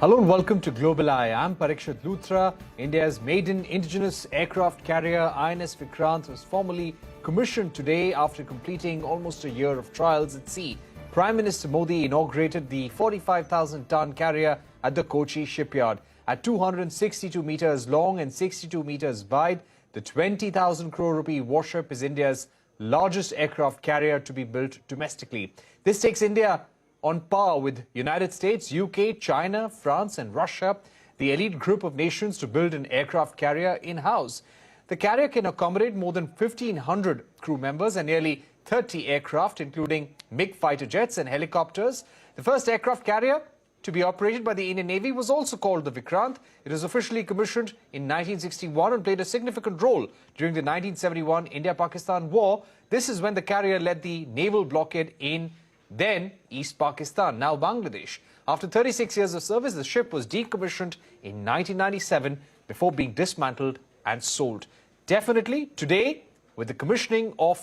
Hello and welcome to Global Eye. I'm Parikshit Luthra. India's maiden indigenous aircraft carrier INS Vikrant was formally commissioned today after completing almost a year of trials at sea. Prime Minister Modi inaugurated the 45,000-ton carrier at the Kochi shipyard. At 262 meters long and 62 meters wide, the 20,000 crore rupee warship is India's largest aircraft carrier to be built domestically. This takes India on par with United States, UK, China, France and Russia, the elite group of nations to build an aircraft carrier in-house. The carrier can accommodate more than 1,500 crew members and nearly 30 aircraft, including MiG fighter jets and helicopters. The first aircraft carrier to be operated by the Indian Navy was also called the Vikrant. It was officially commissioned in 1961 and played a significant role during the 1971 India-Pakistan War. This is when the carrier led the naval blockade in then East Pakistan, now Bangladesh. After 36 years of service, the ship was decommissioned in 1997 before being dismantled and sold. Definitely today, with the commissioning of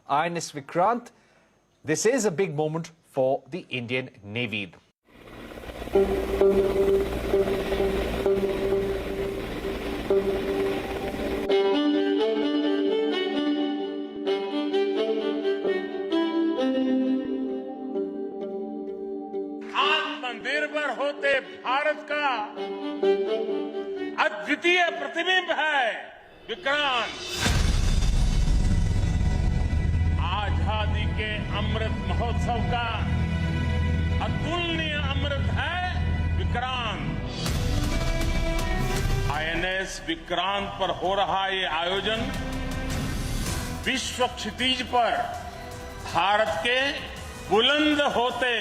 INS Vikrant, this is a big moment for the Indian Navy. आत्मनिर्भर होते भारत का अद्वितीय प्रतिबिंब है विक्रांत। आजादी के अमृत महोत्सव का अतुलनीय अमृत है विक्रांत। आईएनएस विक्रांत पर हो रहा ये आयोजन विश्व क्षितिज पर भारत के बुलंद होते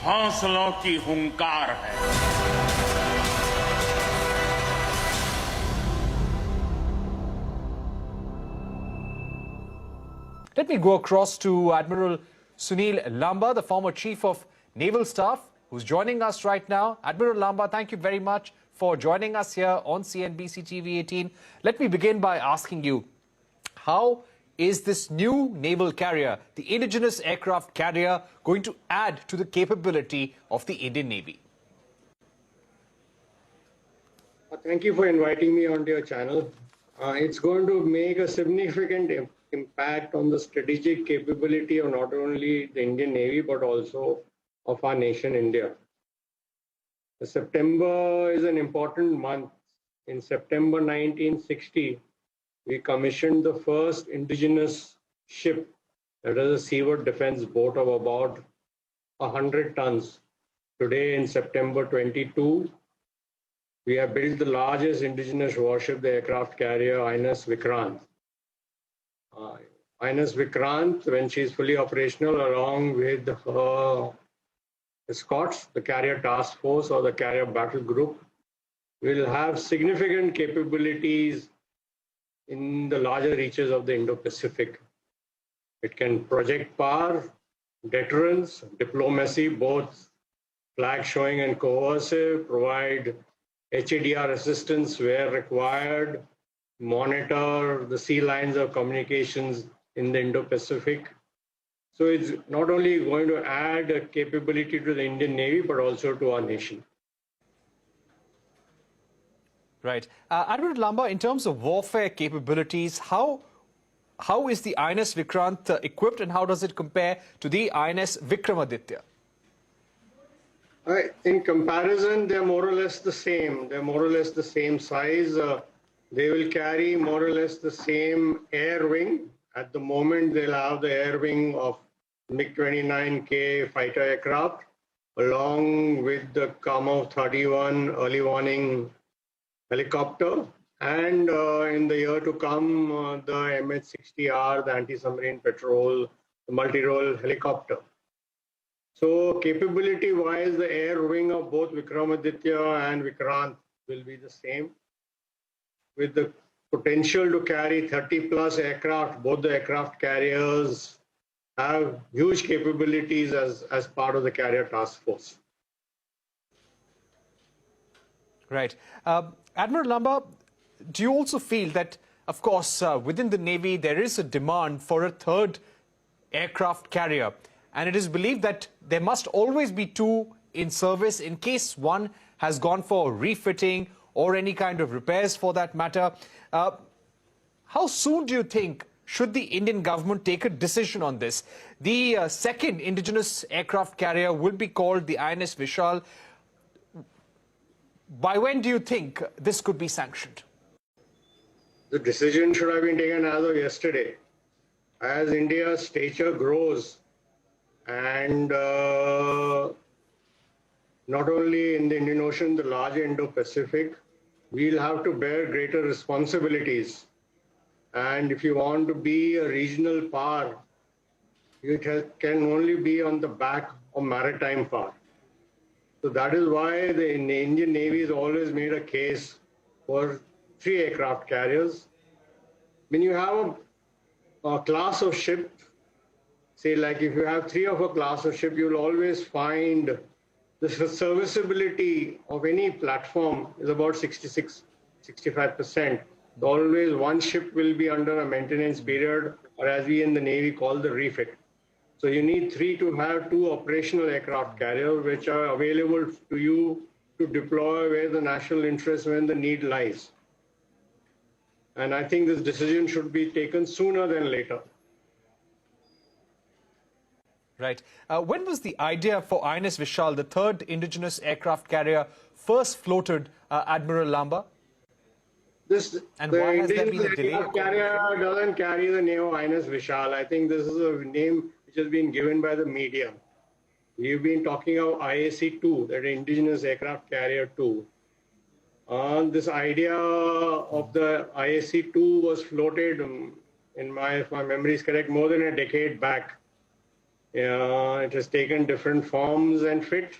हौसलों की हुंकार है। Let me go across to Admiral Sunil Lanba, the former Chief of Naval Staff, who's joining us right now. Admiral Lanba, thank you very much for joining us here on CNBC TV 18. Let me begin by asking you, how is this new naval carrier, the indigenous aircraft carrier, going to add to the capability of the Indian Navy? Thank you for inviting me onto your channel. It's going to make a significant impact on the strategic capability of not only the Indian Navy, but also of our nation, India. September is an important month. In September 1960, we commissioned the first indigenous ship, that is a seaward defense boat of about 100 tons. Today, in September 22, we have built the largest indigenous warship, the aircraft carrier INS Vikrant. INS Vikrant, when she is fully operational, along with her escorts, the carrier task force or the carrier battle group, will have significant capabilities in the larger reaches of the Indo-Pacific. It can project power, deterrence, diplomacy, both flag showing and coercive, provide HADR assistance where required, monitor the sea lines of communications in the Indo-Pacific. So it's not only going to add a capability to the Indian Navy, but also to our nation. Right. Admiral Lanba, in terms of warfare capabilities, how is the INS Vikrant equipped and how does it compare to the INS Vikramaditya? In comparison, they're more or less the same. They're more or less the same size. They will carry more or less the same air wing. At the moment, they'll have the air wing of MiG-29K fighter aircraft, along with the Kamov-31 early warning helicopter, and in the year to come, the MH-60R, the anti-submarine patrol, the multi-role helicopter. So capability-wise, the air wing of both Vikramaditya and Vikrant will be the same, with the potential to carry 30-plus aircraft. Both the aircraft carriers have huge capabilities as part of the carrier task force. Right. Admiral Lanba, do you also feel that, of course, within the Navy, there is a demand for a third aircraft carrier? And it is believed that there must always be two in service in case one has gone for refitting or any kind of repairs for that matter. How soon do you think should the Indian government take a decision on this? The second indigenous aircraft carrier will be called the INS Vishal. By when do you think this could be sanctioned? The decision should have been taken as of yesterday. As India's stature grows, and not only in the Indian Ocean, the larger Indo-Pacific, we'll have to bear greater responsibilities. And if you want to be a regional power, it can only be on the back of maritime power. So that is why the Indian Navy has always made a case for 3 aircraft carriers. When you have a class of ship, say like if you have 3 of a class of ship, you'll always find the serviceability of any platform is about 65%. Always one ship will be under a maintenance period, or as we in the Navy call the refit. So you need 3 to have 2 operational aircraft carriers which are available to you to deploy where the national interest, when the need lies. And I think this decision should be taken sooner than later. Right. When was the idea for INS Vishal, the third indigenous aircraft carrier, first floated, Admiral Lamba? And why has there been a delay? The carrier doesn't carry the name of INS Vishal. I think this is a name which has been given by the media. We've been talking of IAC-2, that Indigenous Aircraft Carrier 2. This idea of the IAC-2 was floated, if my memory is correct, more than a decade back. It has taken different forms and fit.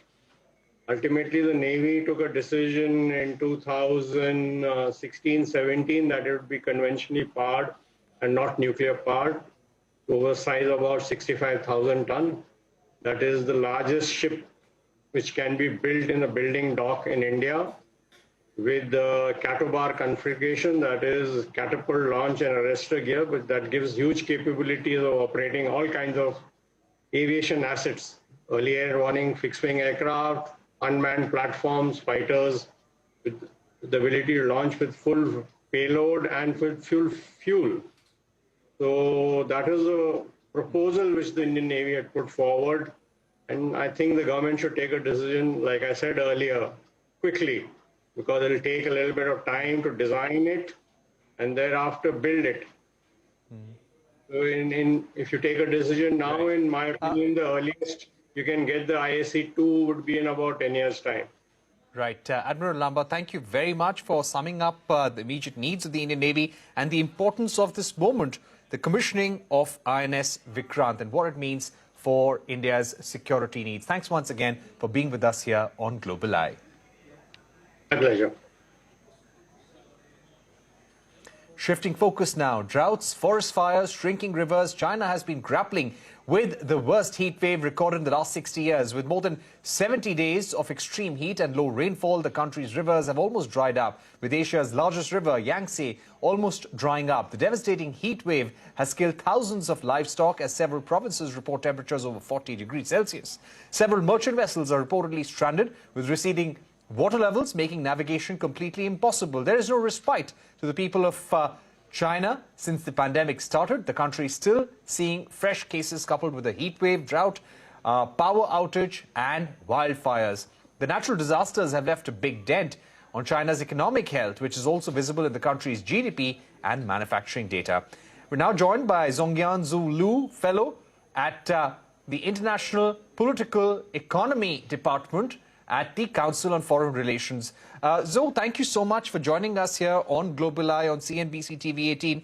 Ultimately, the Navy took a decision in 2016-17 that it would be conventionally powered and not nuclear powered, to a size of about 65,000 tons. That is the largest ship which can be built in a building dock in India with the catobar configuration, that is catapult, launch and arrestor gear, but that gives huge capabilities of operating all kinds of aviation assets, early air warning, fixed-wing aircraft, unmanned platforms, fighters, with the ability to launch with full payload and with fuel. So that is a proposal which the Indian Navy had put forward. And I think the government should take a decision, like I said earlier, quickly, because it will take a little bit of time to design it and thereafter build it. So if you take a decision now, in my opinion, the earliest you can get the IAC-2 would be in about 10 years' time. Right. Admiral Lamba, thank you very much for summing up the immediate needs of the Indian Navy and the importance of this moment, the commissioning of INS Vikrant, and what it means for India's security needs. Thanks once again for being with us here on Global Eye. My pleasure. Shifting focus now, droughts, forest fires, shrinking rivers. China has been grappling with the worst heat wave recorded in the last 60 years. With more than 70 days of extreme heat and low rainfall, the country's rivers have almost dried up, with Asia's largest river, Yangtze, almost drying up. The devastating heat wave has killed thousands of livestock as several provinces report temperatures over 40 degrees Celsius. Several merchant vessels are reportedly stranded, with receding water levels making navigation completely impossible. There is no respite to the people of China since the pandemic started. The country is still seeing fresh cases coupled with a heat wave, drought, power outage and wildfires. The natural disasters have left a big dent on China's economic health, which is also visible in the country's GDP and manufacturing data. We're now joined by Zongyuan Zoe Liu, fellow at the International Political Economy Department at the Council on Foreign Relations. Zoe, thank you so much for joining us here on Global Eye on CNBC TV 18.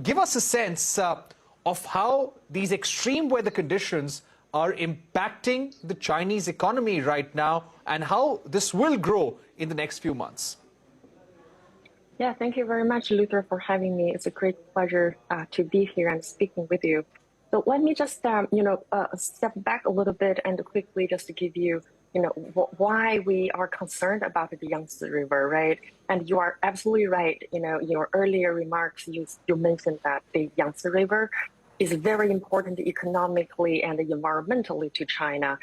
Give us a sense of how these extreme weather conditions are impacting the Chinese economy right now and how this will grow in the next few months. Yeah, thank you very much, Luthra, for having me. It's a great pleasure to be here and speaking with you. So let me just, step back a little bit and quickly just to give you why we are concerned about the Yangtze River, right? And you are absolutely right. Your earlier remarks, you mentioned that the Yangtze River is very important economically and environmentally to China.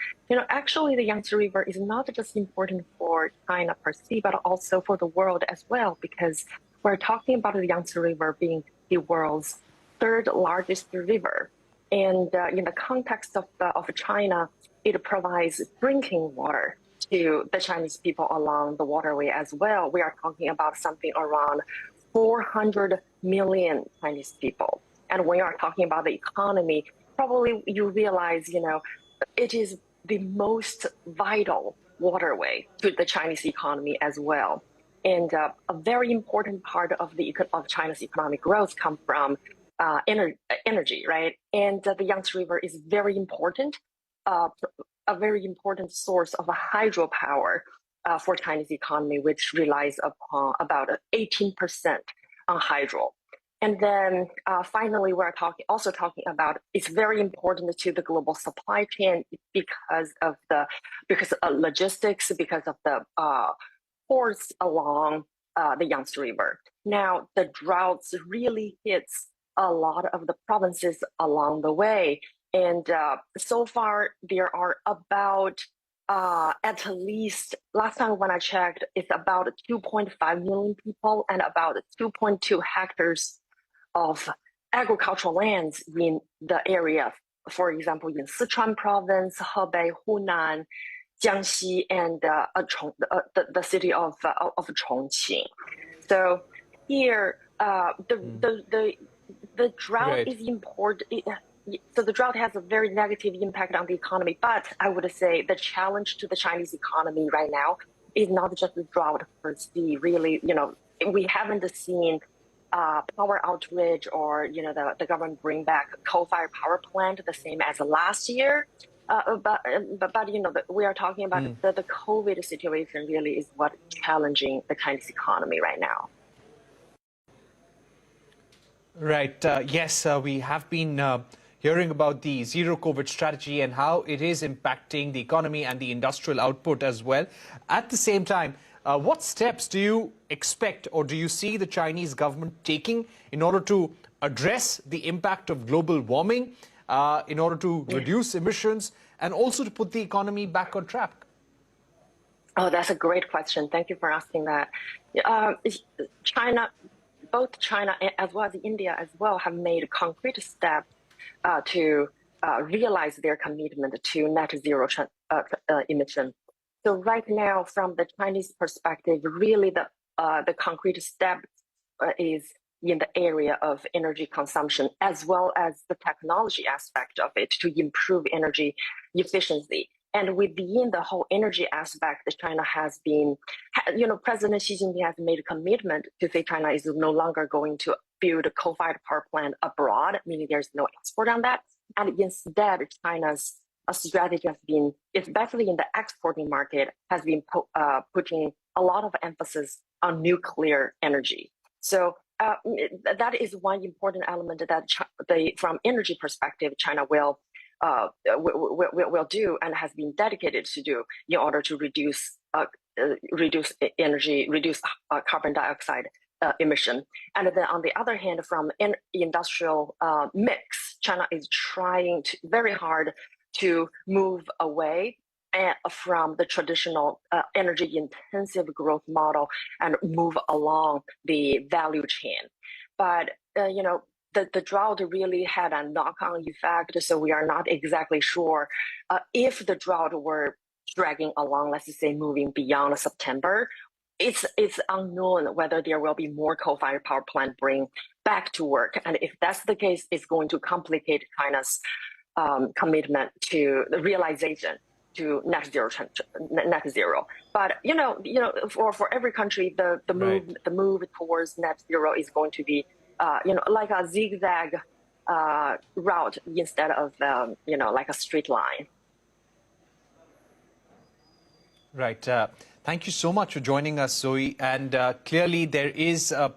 Actually, the Yangtze River is not just important for China per se, but also for the world as well, because we're talking about the Yangtze River being the world's third largest river. And in the context of China, it provides drinking water to the Chinese people along the waterway as well. We are talking about something around 400 million Chinese people. And when you are talking about the economy, probably you realize, it is the most vital waterway to the Chinese economy as well. And a very important part of China's economic growth comes from energy, right? And the Yangtze River is very important, a very important source of hydropower for Chinese economy, which relies upon about 18% on hydro. And then finally, we're also talking about it's very important to the global supply chain because of logistics, because of the ports along the Yangtze River. Now, the droughts really hits a lot of the provinces along the way. And so far, there are about, at least, last time when I checked, it's about 2.5 million people and about 2.2 hectares of agricultural lands in the area. For example, in Sichuan province, Hebei, Hunan, Jiangxi, and the city of Chongqing. So here, the drought is important. So the drought has a very negative impact on the economy. But I would say the challenge to the Chinese economy right now is not just the drought per se. Really, we haven't seen power outage or the government bring back coal-fired power plant the same as last year. But we are talking about the COVID situation really is what's challenging the Chinese economy right now. Right. Yes, we have been hearing about the zero COVID strategy and how it is impacting the economy and the industrial output as well. At the same time, what steps do you expect or do you see the Chinese government taking in order to address the impact of global warming, in order to reduce emissions and also to put the economy back on track? Oh, that's a great question. Thank you for asking that. Both China as well as India as well have made concrete steps to realize their commitment to net zero emission. So right now, from the Chinese perspective, really the concrete step is in the area of energy consumption, as well as the technology aspect of it to improve energy efficiency. And within the whole energy aspect, China has been, President Xi Jinping has made a commitment to say China is no longer going to build a coal-fired power plant abroad, meaning there's no export on that. And instead, China's strategy has been, especially in the exporting market, has been putting a lot of emphasis on nuclear energy. So that is one important element that from energy perspective, China will do and has been dedicated to do in order to reduce carbon dioxide emission. And then on the other hand, from an industrial mix, China is trying very hard to move away from the traditional energy-intensive growth model and move along the value chain. But, the drought really had a knock-on effect, so we are not exactly sure if the drought were dragging along, let's say, moving beyond September. It's unknown whether there will be more coal-fired power plant bring back to work. And if that's the case, it's going to complicate China's commitment to the realization to net zero. But for every country, the move towards net zero is going to be like a zigzag route instead of like a straight line. Right. Thank you so much for joining us, Zoe. And clearly, there is a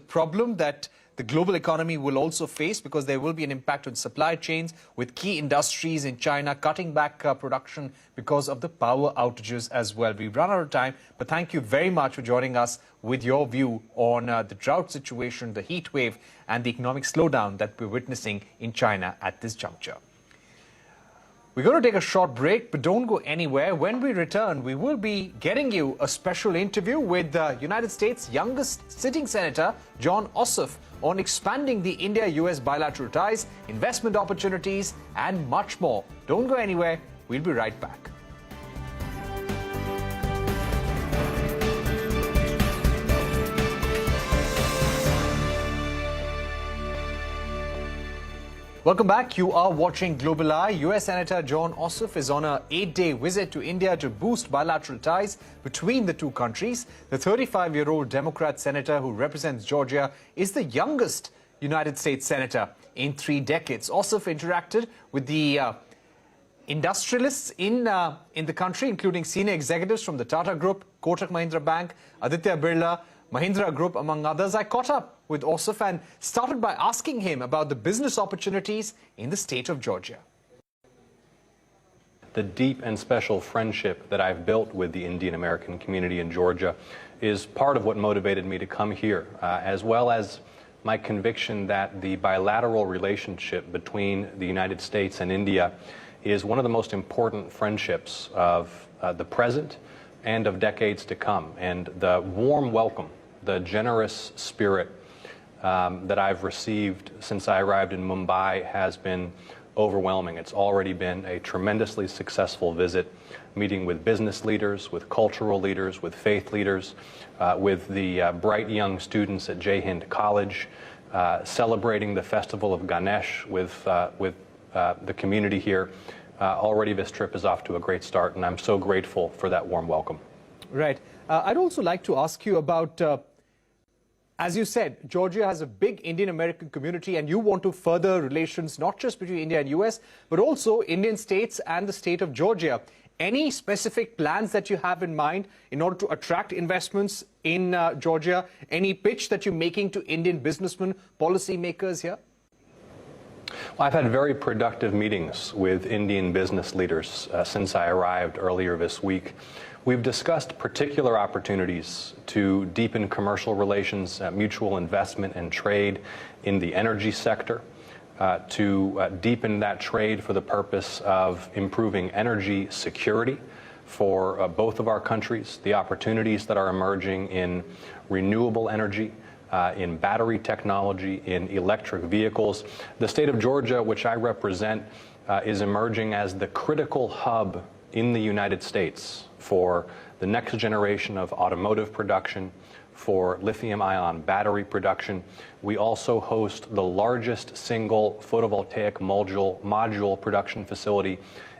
problem that the global economy will also face, because there will be an impact on supply chains with key industries in China cutting back production because of the power outages as well. We've run out of time, but thank you very much for joining us with your view on the drought situation, the heat wave, and the economic slowdown that we're witnessing in China at this juncture. We're going to take a short break, but don't go anywhere. When we return, we will be getting you a special interview with the United States' youngest sitting Senator, Jon Ossoff, on expanding the India-US bilateral ties, investment opportunities, and much more. Don't go anywhere. We'll be right back. Welcome back. You are watching Global Eye. US Senator Jon Ossoff is on an 8-day visit to India to boost bilateral ties between the two countries. The 35-year-old Democrat senator who represents Georgia is the youngest United States senator in 3 decades. Ossoff interacted with the industrialists in the country, including senior executives from the Tata Group, Kotak Mahindra Bank, Aditya Birla, Mahindra Group, among others. I caught up with Ossoff and started by asking him about the business opportunities in the state of Georgia. The deep and special friendship that I've built with the Indian American community in Georgia is part of what motivated me to come here, as well as my conviction that the bilateral relationship between the United States and India is one of the most important friendships of the present and of decades to come. And the warm welcome, the generous spirit that I've received since I arrived in Mumbai has been overwhelming. It's already been a tremendously successful visit, meeting with business leaders, with cultural leaders, with faith leaders, with the bright young students at Jai Hind College, celebrating the festival of Ganesh with the community here. Already this trip is off to a great start, and I'm so grateful for that warm welcome. Right. I'd also like to ask you about, as you said, Georgia has a big Indian-American community, and you want to further relations not just between India and US, but also Indian states and the state of Georgia. Any specific plans that you have in mind in order to attract investments in Georgia? Any pitch that you're making to Indian businessmen, policymakers here? Well, I've had very productive meetings with Indian business leaders since I arrived earlier this week. We've discussed particular opportunities to deepen commercial relations, mutual investment and trade in the energy sector, to deepen that trade for the purpose of improving energy security for both of our countries, the opportunities that are emerging in renewable energy, in battery technology, in electric vehicles. The state of Georgia, which I represent, is emerging as the critical hub in the United States for the next generation of automotive production, for lithium-ion battery production. We also host the largest single photovoltaic module production facility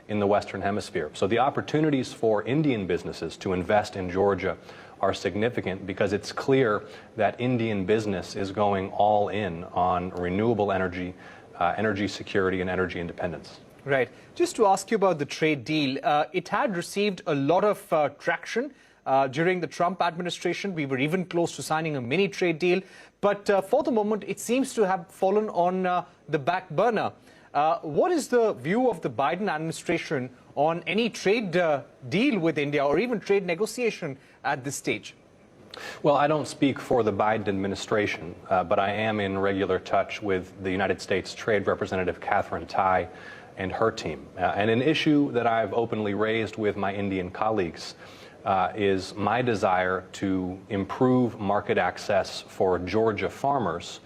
in the Western Hemisphere. So the opportunities for Indian businesses to invest in Georgia are significant, because it's clear that Indian business is going all in on renewable energy, energy security, and energy independence. Right. Just to ask you about the trade deal, it had received a lot of traction during the Trump administration. We were even close to signing a mini trade deal. But for the moment, it seems to have fallen on the back burner. What is the view of the Biden administration on any trade deal with India, or even trade negotiation at this stage? Well, I don't speak for the Biden administration, but I am in regular touch with the United States Trade Representative Catherine Tai and her team. And an issue that I've openly raised with my Indian colleagues is my desire to improve market access for Georgia farmers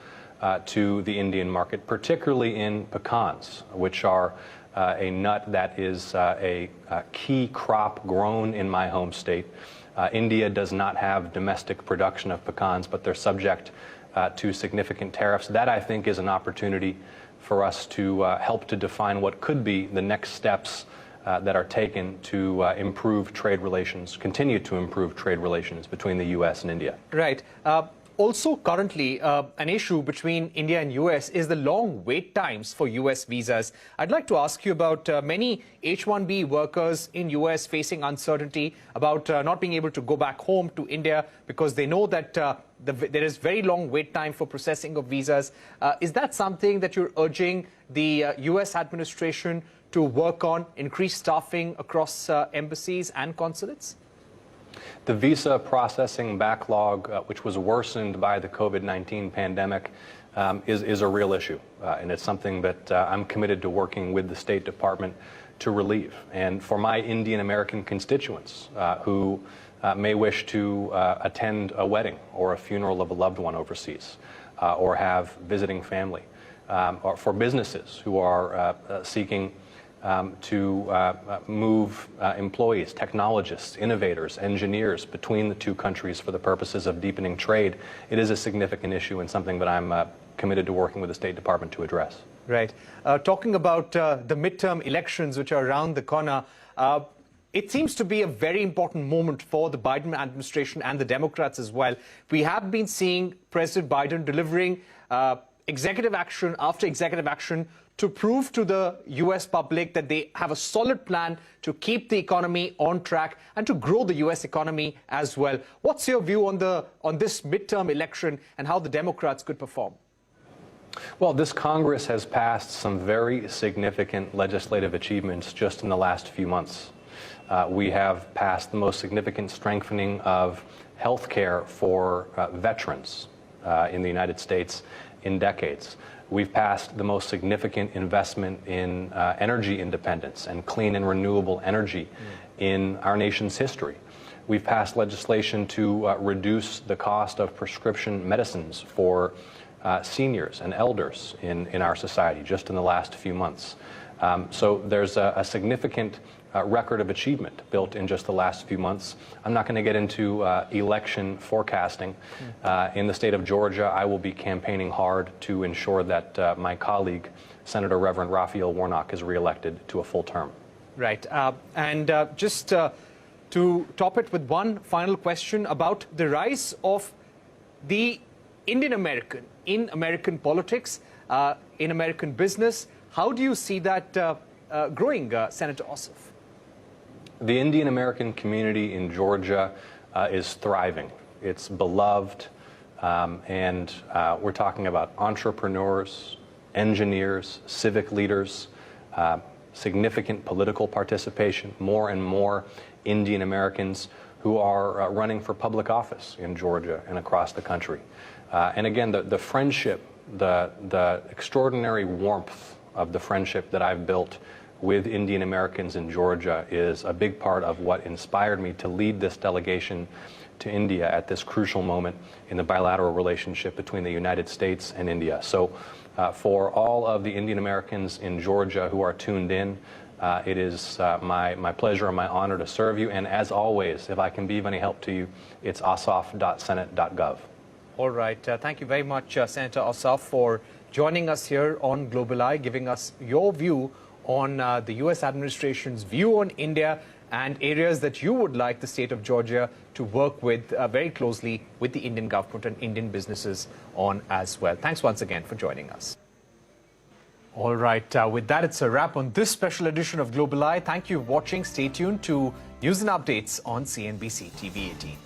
to the Indian market, particularly in pecans, which are a nut that is a key crop grown in my home state. India does not have domestic production of pecans, but they're subject to significant tariffs. That, I think, is an opportunity for us to help to define what could be the next steps that are taken to improve trade relations, continue to improve trade relations between the U.S. and India. Right. Also, currently, an issue between India and US is the long wait times for US visas. I'd like to ask you about many H-1B workers in US facing uncertainty about not being able to go back home to India because they know that there is very long wait time for processing of visas. Is that something that you're urging the U.S. administration to work on, increase staffing across embassies and consulates? The visa processing backlog, which was worsened by the COVID-19 pandemic, is a real issue. And it's something that I'm committed to working with the State Department to relieve. And for my Indian American constituents who may wish to attend a wedding or a funeral of a loved one overseas, or have visiting family, or for businesses who are seeking to move employees, technologists, innovators, engineers between the two countries for the purposes of deepening trade, it is a significant issue and something that I'm committed to working with the State Department to address. Right. Talking about the midterm elections, which are around the corner, it seems to be a very important moment for the Biden administration and the Democrats as well. We have been seeing President Biden delivering executive action after executive action to prove to the U.S. public that they have a solid plan to keep the economy on track and to grow the U.S. economy as well. What's your view on this midterm election and how the Democrats could perform? Well, this Congress has passed some very significant legislative achievements just in the last few months. We have passed the most significant strengthening of health care for veterans in the United States in decades. We've passed the most significant investment in energy independence and clean and renewable energy in our nation's history. We've passed legislation to reduce the cost of prescription medicines for seniors and elders in our society just in the last few months. So there's a significant record of achievement built in just the last few months. I'm not going to get into election forecasting. In the state of Georgia, I will be campaigning hard to ensure that my colleague, Senator Reverend Raphael Warnock, is reelected to a full term. Right. Just to top it with one final question about the rise of the Indian American in American politics, in American business. How do you see that growing, Senator Ossoff? The Indian American community in Georgia is thriving. It's beloved, and we're talking about entrepreneurs, engineers, civic leaders, significant political participation, more and more Indian Americans who are running for public office in Georgia and across the country. And again, the friendship, the extraordinary warmth of the friendship that I've built with Indian Americans in Georgia is a big part of what inspired me to lead this delegation to India at this crucial moment in the bilateral relationship between the United States and India. So for all of the Indian Americans in Georgia who are tuned in, it is my pleasure and my honor to serve you. And as always, if I can be of any help to you, it's ossoff.senate.gov. All right. Thank you very much, Senator Ossoff, for joining us here on Global Eye, giving us your view on the U.S. administration's view on India and areas that you would like the state of Georgia to work with very closely with the Indian government and Indian businesses on as well. Thanks once again for joining us. All right. With that, it's a wrap on this special edition of Global Eye. Thank you for watching. Stay tuned to news and updates on CNBC TV 18.